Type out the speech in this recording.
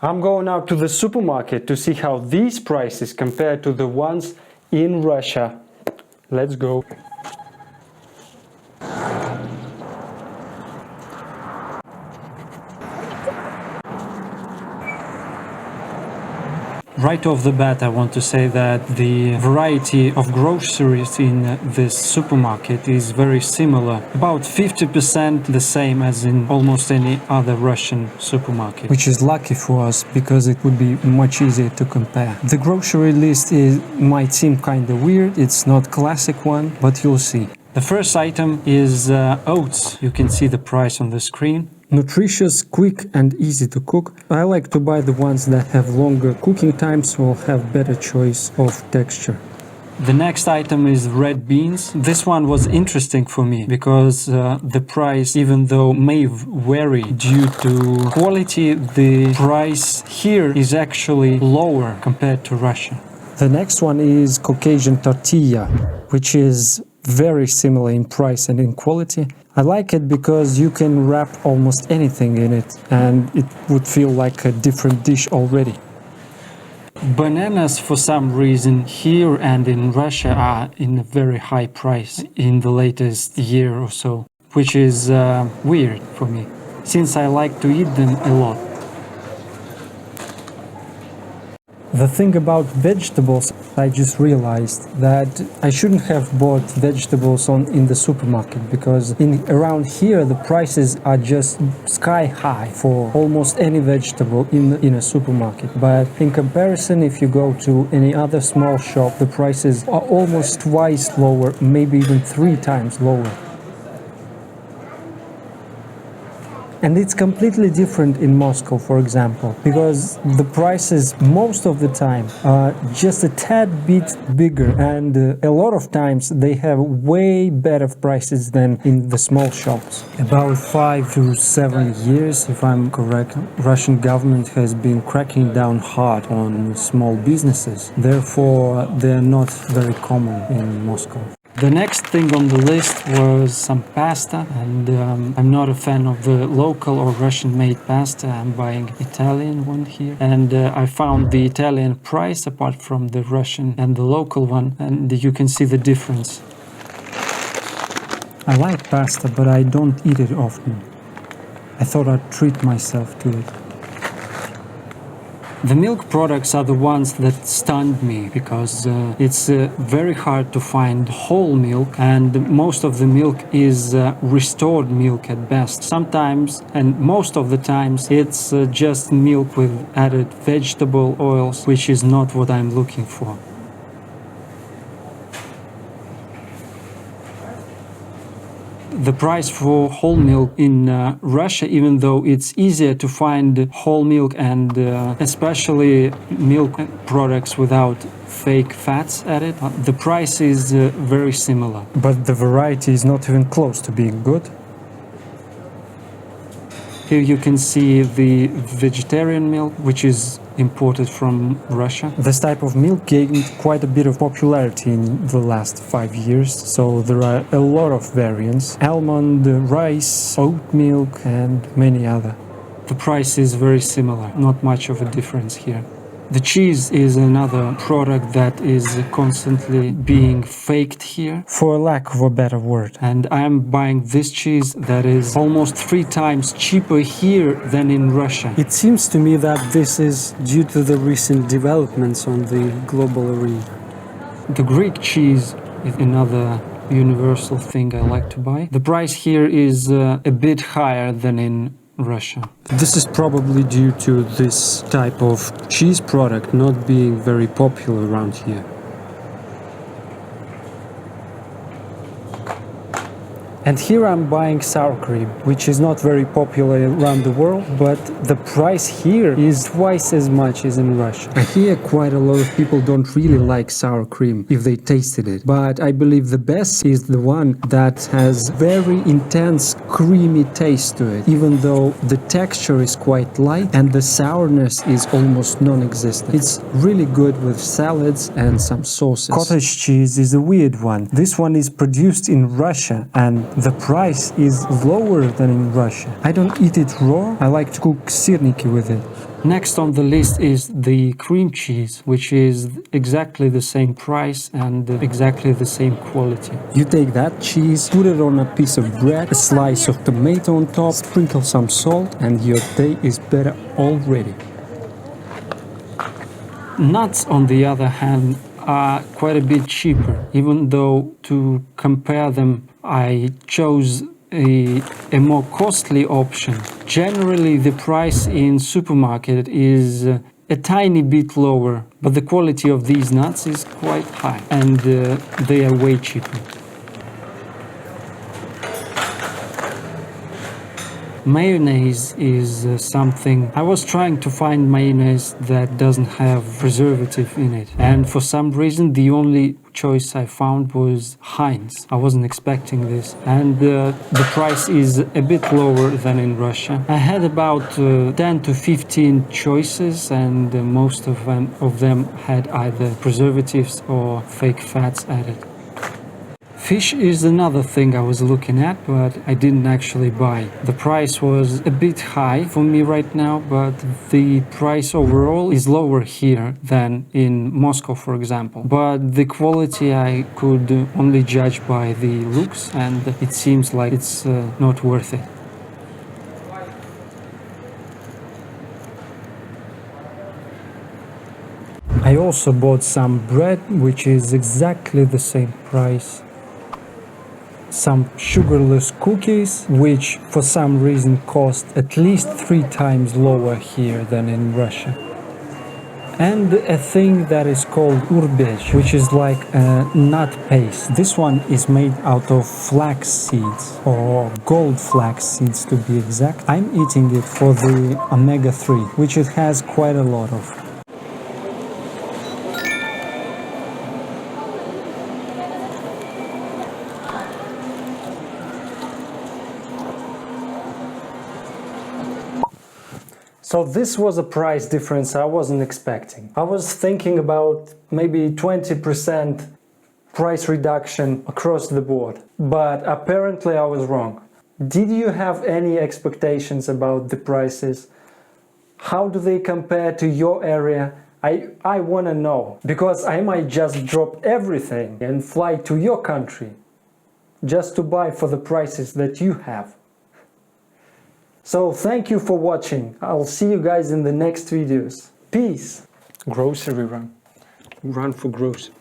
I'm going out to the supermarket to see how these prices compare to the ones in Russia. Let's go. Right off the bat, I want to say that the variety of groceries in this supermarket is very similar, about 50% the same as in almost any other Russian supermarket. Which is lucky for us, because it would be much easier to compare. The grocery list might seem kind of weird, it's not classic one, but you'll see. The first item is oats. You can see the price on the screen. Nutritious, quick and easy to cook. I like to buy the ones that have longer cooking times or have better choice of texture. The next item is red beans. This one was interesting for me because the price, even though may vary due to quality, the price here is actually lower compared to Russia. The next one is Caucasian tortilla, which is very similar in price and in quality. I like it because you can wrap almost anything in it and it would feel like a different dish already. Bananas, for some reason, here and in Russia are in a very high price in the latest year or so, which is weird for me, since I like to eat them a lot. The thing about vegetables, I just realized that I shouldn't have bought vegetables in the supermarket, because around here the prices are just sky high for almost any vegetable in a supermarket. But in comparison, if you go to any other small shop, the prices are almost twice lower, maybe even 3 times lower. And it's completely different in Moscow, for example, because the prices most of the time are just a tad bit bigger, and a lot of times they have way better prices than in the small shops. About 5 to 7 years, if I'm correct, Russian government has been cracking down hard on small businesses. Therefore, they're not very common in Moscow. The next thing on the list was some pasta, and I'm not a fan of the local or Russian-made pasta. I'm buying Italian one here, and I found the Italian price apart from the Russian and the local one, and you can see the difference. I like pasta, but I don't eat it often. I thought I'd treat myself to it. The milk products are the ones that stunned me, because it's very hard to find whole milk, and most of the milk is restored milk at best. Sometimes, and most of the times, it's just milk with added vegetable oils, which is not what I'm looking for. The price for whole milk in Russia, even though it's easier to find whole milk and especially milk products without fake fats added, the price is very similar. But the variety is not even close to being good. Here you can see the vegetarian milk, which is imported from Russia. This type of milk gained quite a bit of popularity in the last 5 years, so there are a lot of variants: almond, rice, oat milk, and many other. The price is very similar, not much of a difference here. The cheese is another product that is constantly being faked here, for lack of a better word. And I'm buying this cheese that is almost 3 times cheaper here than in Russia. It seems to me that this is due to the recent developments on the global arena. The Greek cheese is another universal thing I like to buy. The price here is a bit higher than in Russia. This is probably due to this type of cheese product not being very popular around here. And here I'm buying sour cream, which is not very popular around the world, but the price here is twice as much as in Russia. I hear quite a lot of people don't really like sour cream if they tasted it, but I believe the best is the one that has very intense creamy taste to it, even though the texture is quite light and the sourness is almost non-existent. It's really good with salads and some sauces. Cottage cheese is a weird one. This one is produced in Russia and the price is lower than in Russia. I don't eat it raw, I like to cook sirniki with it. Next on the list is the cream cheese, which is exactly the same price and exactly the same quality. You take that cheese, put it on a piece of bread, a slice of tomato on top, sprinkle some salt, and your day is better already. Nuts, on the other hand, are quite a bit cheaper, even though to compare them I chose a more costly option. Generally, the price in supermarket is a tiny bit lower, but the quality of these nuts is quite high, and they are way cheaper. Mayonnaise is something. I was trying to find mayonnaise that doesn't have preservative in it, and for some reason the only choice I found was Heinz. I wasn't expecting this, and the price is a bit lower than in Russia. I had about 10 to 15 choices, and most of them had either preservatives or fake fats added. Fish is another thing I was looking at, but I didn't actually buy. The price was a bit high for me right now, but the price overall is lower here than in Moscow, for example. But the quality I could only judge by the looks, and it seems like it's not worth it. I also bought some bread, which is exactly the same price. Some sugarless cookies, which for some reason cost at least 3 times lower here than in Russia. And a thing that is called urbech, which is like a nut paste. This one is made out of flax seeds, or gold flax seeds to be exact. I'm eating it for the omega-3, which it has quite a lot of. So this was a price difference I wasn't expecting. I was thinking about maybe 20% price reduction across the board, but apparently I was wrong. Did you have any expectations about the prices? How do they compare to your area? I want to know, because I might just drop everything and fly to your country just to buy for the prices that you have. So thank you for watching. I'll see you guys in the next videos. Peace. Grocery run. Run for grocery.